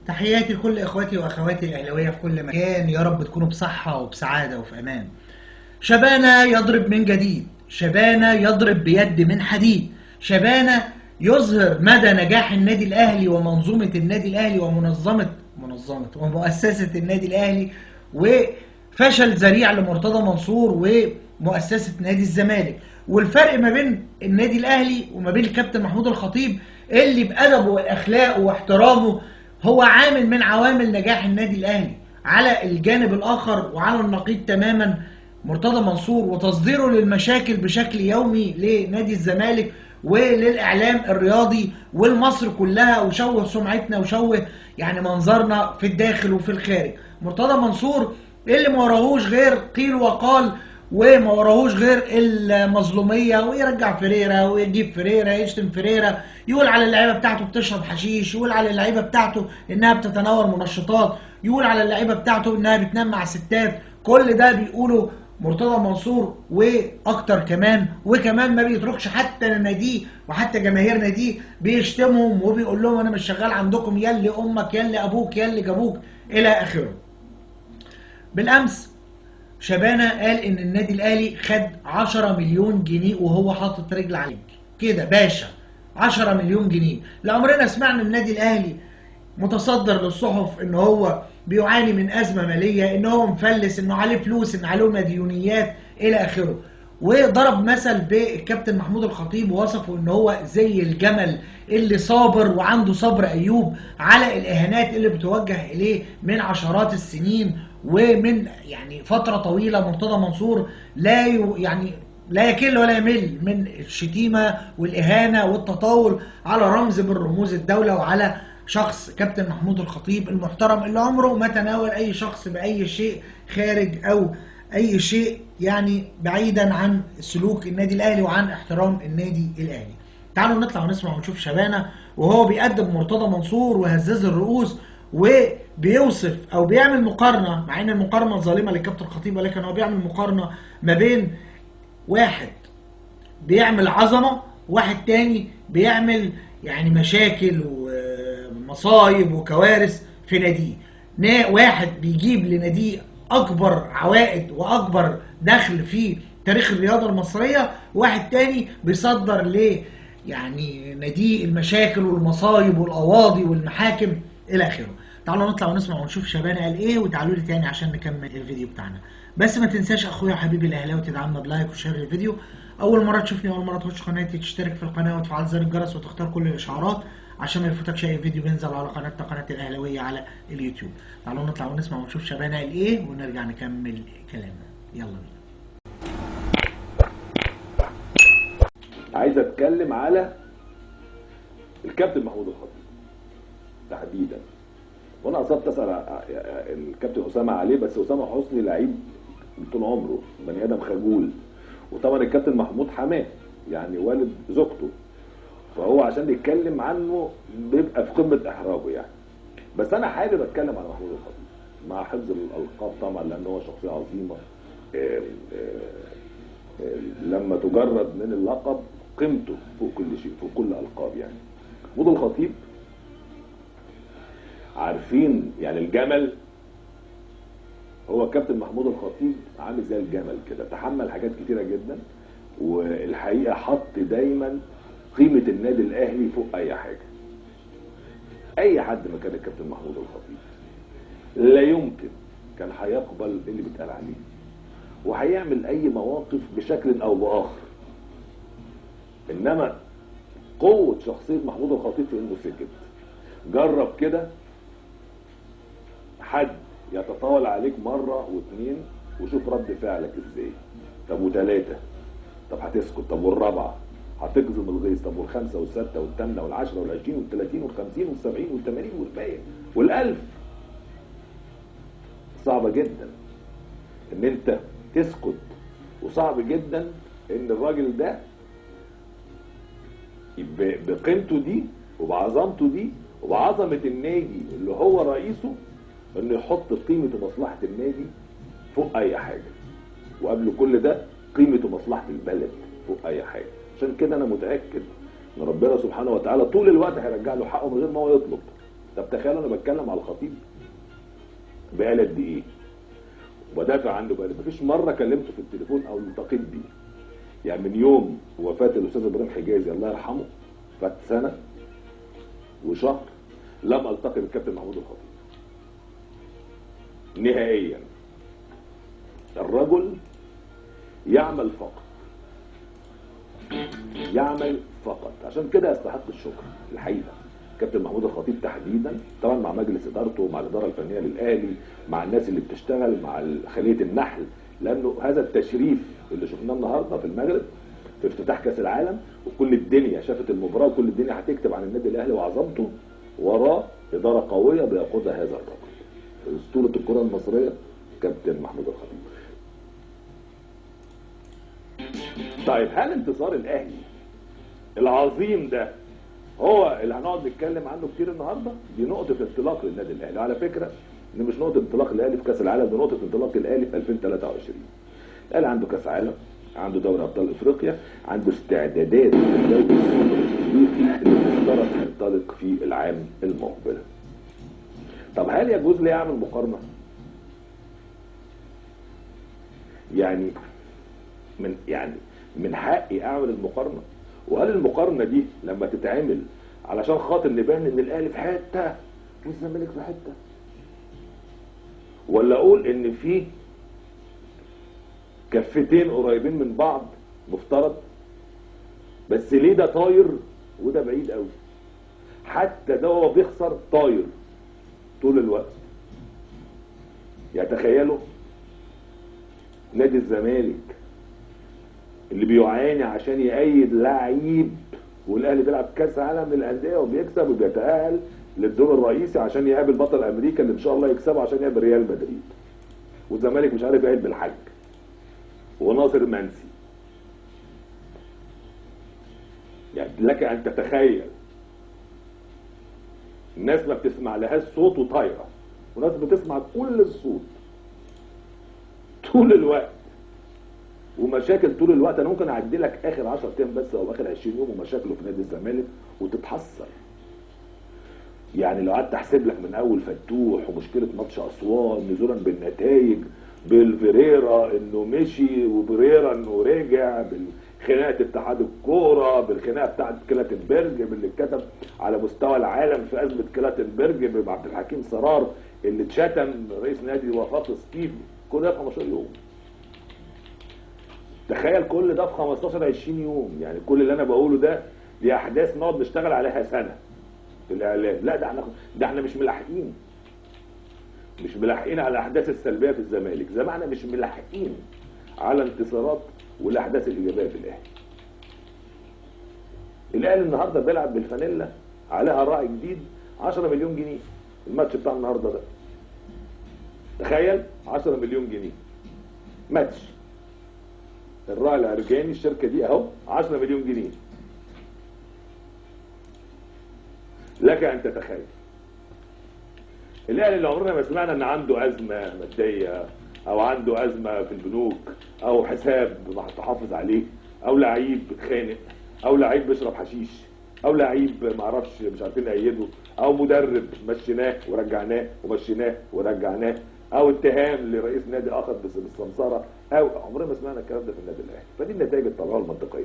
تحياتي لكل اخواتي واخواتي الاهلاويه في كل مكان، يا رب تكونوا بصحه وبسعاده وفي امان. شبانه يضرب من جديد، شبانه يضرب بيد من حديد، شبانه يظهر مدى نجاح النادي الاهلي ومنظومه النادي الاهلي ومنظمه ومؤسسه النادي الاهلي، وفشل ذريع لمرتضى منصور ومؤسسه نادي الزمالك. والفرق ما بين النادي الاهلي وما بين الكابتن محمود الخطيب اللي بأدبه واخلاقه واحترامه هو عامل من عوامل نجاح النادي الاهلي. على الجانب الاخر وعلى النقيض تماما مرتضى منصور وتصديره للمشاكل بشكل يومي لنادي الزمالك وللاعلام الرياضي والمصر كلها، وشوه سمعتنا وشوه يعني منظرنا في الداخل وفي الخارج. مرتضى منصور اللي ما وراهوش غير قيل وقال، وما وراهوش غير المظلوميه، ويرجع فريرة ويجيب فريرة، يشتم فريرة، يقول على اللعيبه بتاعته بتشرب حشيش، يقول على اللعيبه بتاعته انها بتتناول منشطات، يقول على اللعيبه بتاعته انها بتنام مع ستات. كل ده بيقوله مرتضى منصور واكتر كمان، وكمان ما بيتركش حتى ناديه وحتى جماهير ناديه بيشتمهم وبيقول لهم انا مش شغال عندكم، يلي امك يلي ابوك يلي جابوك الى اخره. بالامس شبانه قال ان النادي الاهلي خد 10 مليون جنيه وهو حاطط رجل على رجل كده باشا. 10 مليون جنيه. لعمرنا سمعنا النادي الاهلي متصدر للصحف ان هو بيعاني من ازمه ماليه، ان هو مفلس، انه عليه فلوس، ان عليه مديونيات الى اخره. وضرب مثل بالكابتن محمود الخطيب ووصفه ان هو زي الجمل اللي صابر وعنده صبر ايوب على الاهانات اللي بتوجه اليه من عشرات السنين ومن يعني فتره طويله. مرتضى منصور يعني لا يكل ولا يمل من الشتيمه والاهانه والتطاول على رمز من رموز الدوله وعلى شخص كابتن محمود الخطيب المحترم اللي عمره ما تناول اي شخص باي شيء خارج او اي شيء يعني بعيدا عن سلوك النادي الاهلي وعن احترام النادي الاهلي. تعالوا نطلع ونسمع ونشوف شبانه وهو بيقدم مرتضى منصور وهزاز الرؤوس، وبيوصف او بيعمل مقارنه، مع ان المقارنه ظالمه للكابتن الخطيب، ولكن هو بيعمل مقارنه ما بين واحد بيعمل عظمه وواحد تاني بيعمل يعني مشاكل ومصايب وكوارث في ناديه. واحد بيجيب لناديه اكبر عوائد واكبر دخل في تاريخ الرياضه المصريه، واحد تاني بيصدر ل يعني ناديه المشاكل والمصايب والقواضي والمحاكم الى اخره. تعالوا نطلع ونسمع ونشوف شبانه قال ايه، وتعالوا لي تاني عشان نكمل الفيديو بتاعنا. بس ما تنساش اخويا وحبيبي الاهلاوي تدعمنا بلايك وشير الفيديو. اول مره تشوفني، اول مره تخش قناتي، تشترك في القناه وتفعل زر الجرس وتختار كل الاشعارات عشان ما يفوتكش اي فيديو بينزل على قناتنا قناه الاهلاويه على اليوتيوب. تعالوا نطلع ونسمع ونشوف شبانه قال ايه ونرجع نكمل كلامنا. يلا بينا. عايز اتكلم على الكابتن محمود الخطيب تحديدا، وانا قصدت اسال الكابتن اسامه عليه، بس اسامه حسني لعيب طول عمره، بني ادم خجول، وطبعا الكابتن محمود حماه يعني والد زوجته، فهو عشان يتكلم عنه بيبقى في قمه احراجه يعني. بس انا حابب اتكلم على محمود الخطيب مع حفظ الالقاب طبعا، لان هو شخصيه عظيمه. لما تجرد من اللقب قيمته فوق كل شيء، فوق كل الالقاب يعني. محمود الخطيب عارفين يعني الجمل، هو كابتن محمود الخطيب عامل زي الجمل كده، تحمل حاجات كتيره جدا، والحقيقه حط دايما قيمه النادي الاهلي فوق اي حاجه. اي حد مكان الكابتن محمود الخطيب لا يمكن كان هيقبل اللي بيتقال عليه، وهيعمل اي مواقف بشكل او باخر. انما قوه شخصيه محمود الخطيب في انه سكت. جرب كده حد يتطاول عليك مره واثنين وشوف رد فعلك ازاي. طب وثلاثه، طب هتسكت، طب والرابعه هتجزم الغيظ، طب والخمسه والسته والثامنه والعشره والعشرين والثلاثين والخمسين والسبعين والثمانين والمية والالف. صعبه جدا ان انت تسكت، وصعب جدا ان الراجل ده بقيمته دي وبعظمته دي وبعظمه النادي اللي هو رئيسه انه يحط قيمه مصلحه النادي فوق اي حاجه، وقبل كل ده قيمه مصلحه البلد فوق اي حاجه. عشان كده انا متاكد ان ربنا سبحانه وتعالى طول الوقت هيرجع له حقه من غير ما هو يطلب. طب تخيل انا بتكلم على الخطيب بقالي قد ايه وبدافع عنه بقالي، مفيش مره كلمته في التليفون او التقيت بيه. يعني من يوم وفاه الاستاذ ابراهيم حجازي الله يرحمه فات سنه وشهر لم التقي بالكابتن محمود الخطيب نهائيا. الرجل يعمل فقط، يعمل فقط، عشان كده يستحق الشكر الحقيقه كابتن محمود الخطيب تحديدا، طبعا مع مجلس ادارته ومع الاداره الفنيه للاهلي، مع الناس اللي بتشتغل، مع خليه النحل، لانه هذا التشريف اللي شفناه النهارده في المغرب في افتتاح كاس العالم، وكل الدنيا شافت المباراه وكل الدنيا هتكتب عن النادي الاهلي وعظمته، وراه اداره قويه بيقودها هذا الرجل اسطوره الكره المصريه كابتن محمود الخطيب. طيب هل انتصار الاهلي العظيم ده هو اللي هنقعد نتكلم عنه كتير النهارده؟ دي نقطه انطلاق للنادي الاهلي، على فكره دي مش نقطه انطلاق الاهلي في كاس العالم، دي نقطه انطلاق الاهلي في 2023. الاهلي عنده كاس عالم، عنده دوري ابطال افريقيا، عنده استعدادات للدوري السوبر الافريقي اللي مفترض ينطلق في العام المقبل. طب هل يجوز لي اعمل مقارنه؟ يعني من حقي اعمل المقارنه؟ وهل المقارنه دي لما تتعمل علشان خاطر نبان ان الاهلي في حته والزمالك في حته، ولا اقول ان في كفتين قريبين من بعض مفترض، بس ليه ده طاير وده بعيد قوي؟ حتى ده هو بيخسر طاير طول الوقت. يعني تخيلوا نادي الزمالك اللي بيعاني عشان يأيد لعيب، والاهلي بيلعب كاس عالم للانديه وبيكسب وبيتأهل للدور الرئيسي عشان يقابل بطل امريكا اللي ان شاء الله يكسبه عشان يقابل ريال مدريد، والزمالك مش عارف يقابل بالحج وناصر منسي. يعني لك ان تتخيل الناس ما بتسمع لهاش صوت وطايره، وناس بتسمع كل الصوت طول الوقت، ومشاكل طول الوقت. انا ممكن اعدي لك اخر 10 ايام بس او اخر 20 يوم ومشاكله في نادي الزمالك وتتحسر. يعني لو قعدت احسب لك من اول فتوح ومشكله ماتش اسوان نزولا بالنتائج، بالفيريرا انه مشي وفيريرا انه رجع، بالخناقه اتحاد الكوره، بالخناقه بتاعت كلاتنبرج باللي اتكتب على مستوى العالم في ازمه كلاتنبرج بعبد الحكيم سرار اللي اتشتم رئيس نادي وفاق سكيف، كل ده في 15 يوم. تخيل كل ده في 15 20 يوم. يعني كل اللي انا بقوله ده دي احداث نقعد نشتغل عليها سنه في الاعلام. لا ده احنا مش ملاحقين، مش ملاحقين على الاحداث السلبيه في الزمالك زي ما احنا مش ملاحقين على انتصارات والاحداث الايجابيه في الاهلي. الاهلي النهارده بيلعب بالفانيلا عليها راعي جديد 10 مليون جنيه. الماتش بتاع النهارده ده تخيل 10 مليون جنيه ماتش، الراعي الارجاني الشركه دي اهو 10 مليون جنيه. لك ان تتخيل الاهلي اللي عمرنا ما سمعنا ان عنده ازمه ماديه او عنده ازمه في البنوك او حساب تحافظ عليه او لعيب بيتخانق او لعيب بيشرب حشيش او لعيب ما اعرفش مش عارفين نأيده او مدرب مشيناه ورجعناه ومشيناه ورجعناه او اتهام لرئيس نادي اخر بالسمسره، او عمرنا ما سمعنا الكلام ده في النادي الاهلي. فدي النتائج الطبيعيه المنطقيه.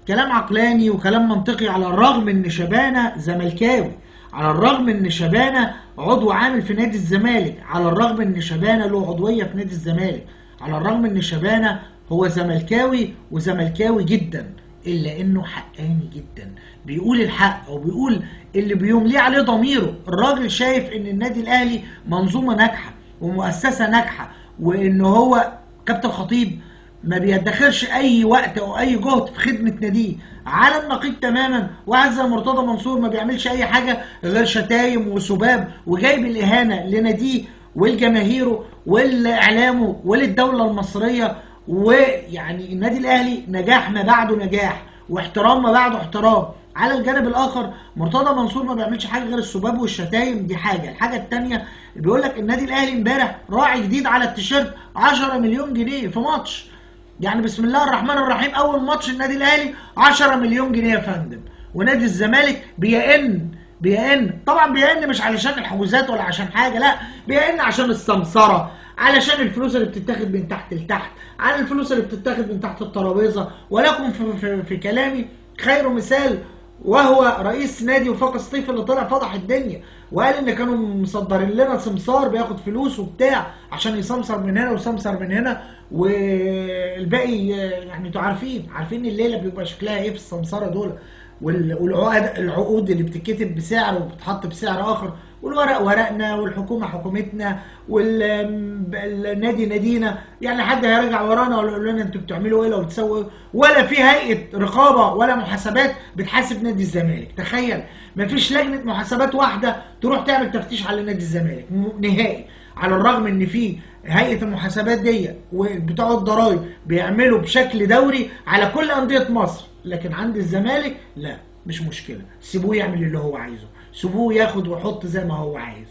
كلام عقلاني وكلام منطقي، على الرغم ان شبانه زملكاوي، على الرغم ان شبانه عضو عامل في نادي الزمالك، على الرغم ان شبانه له عضويه في نادي الزمالك، على الرغم ان شبانه هو زملكاوي وزملكاوي جدا، الا انه حقاني جدا، بيقول الحق وبيقول اللي بيمليه عليه ضميره. الراجل شايف ان النادي الاهلي منظومه ناجحه ومؤسسه ناجحه، وان هو كابتن خطيب ما بيدخرش اي وقت او اي جهد في خدمه ناديه، على النقيض تماما. واحد زي مرتضى منصور ما بيعملش اي حاجه غير شتايم وسباب وجايب الاهانه لناديه ولجماهيره ولاعلامه وللدوله المصريه. ويعني النادي الاهلي نجاح ما بعده نجاح واحترام ما بعده احترام. على الجانب الاخر مرتضى منصور ما بيعملش حاجه غير السباب والشتايم، دي حاجه. الحاجه الثانيه بيقول لك النادي الاهلي امبارح راعي جديد على التيشيرت 10 مليون جنيه في ماتش. يعني بسم الله الرحمن الرحيم، اول ماتش النادي الاهلي 10 مليون جنيه يا فندم، ونادي الزمالك بيئن طبعا، بيئن مش علشان الحجوزات ولا عشان حاجه، لا بيئن عشان السمسره، علشان الفلوس اللي بتتاخد من تحت لتحت، على الفلوس اللي بتتاخد من تحت الترابيزه. ولكم في كلامي خير مثال، وهو رئيس نادي وفاق سطيف اللي طلع فضح الدنيا وقال ان كانوا مصدرين لنا سمسار بياخد فلوس وبتاع عشان يسمسر من هنا ويسمسر من هنا، والباقي يعني انتوا عارفين الليله بيبقى شكلها ايه في السمساره دول، والعقود اللي بتتكتب بسعر وبتتحط بسعر اخر، والورق ورقنا والحكومه حكومتنا والنادي نادينا. يعني حد هيرجع ورانا ولا يقول لنا انتوا بتعملوا ايه ولا بتسووا ايه؟ ولا في هيئه رقابه ولا محاسبات بتحاسب نادي الزمالك. تخيل مفيش لجنه محاسبات واحده تروح تعمل تفتيش على نادي الزمالك نهائي، على الرغم ان في هيئه المحاسبات دي وبتوع الضرايب بيعملوا بشكل دوري على كل انديه مصر، لكن عند الزمالك لا، مش مشكله، سيبوه يعمل اللي هو عايزه، سيبوه ياخد ويحط زي ما هو عايز.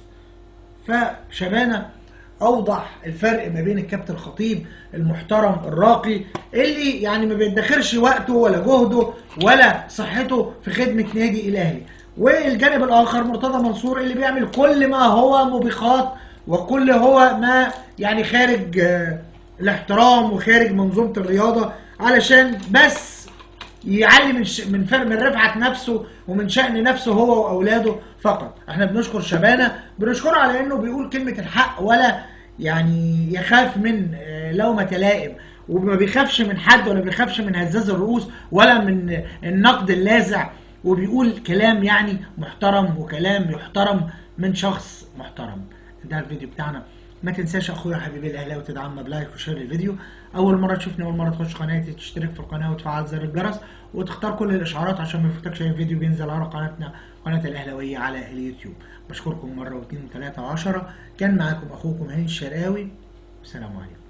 فشبانه اوضح الفرق ما بين الكابتن الخطيب المحترم الراقي اللي يعني ما بيدخرش وقته ولا جهده ولا صحته في خدمه نادي الاهلي، والجانب الاخر مرتضى منصور اللي بيعمل كل ما هو موبقات وكل هو ما يعني خارج الاحترام وخارج منظومه الرياضه، علشان بس يعلي من رفعه نفسه ومن شأن نفسه هو واولاده فقط. احنا بنشكر شبانه، بنشكره على انه بيقول كلمه الحق ولا يعني يخاف من لومه لائم، وما بيخافش من حد ولا بيخافش من هزاز الرؤوس ولا من النقد اللاذع، وبيقول كلام يعني محترم وكلام يحترم من شخص محترم. ده الفيديو بتاعنا، ما تنساش اخويا حبيبي الاهلاوي تدعمنا بلايك وشير الفيديو. اول مره تشوفني، اول مره تخش قناتي، تشترك في القناه وتفعل زر الجرس وتختار كل الاشعارات عشان ما يفوتكش اي فيديو بينزل على قناتنا قناه الاهلاويه على اليوتيوب. بشكركم مره واثنين وثلاثه وعشرة. كان معاكم اخوكم هاني الشرقاوي، السلام عليكم.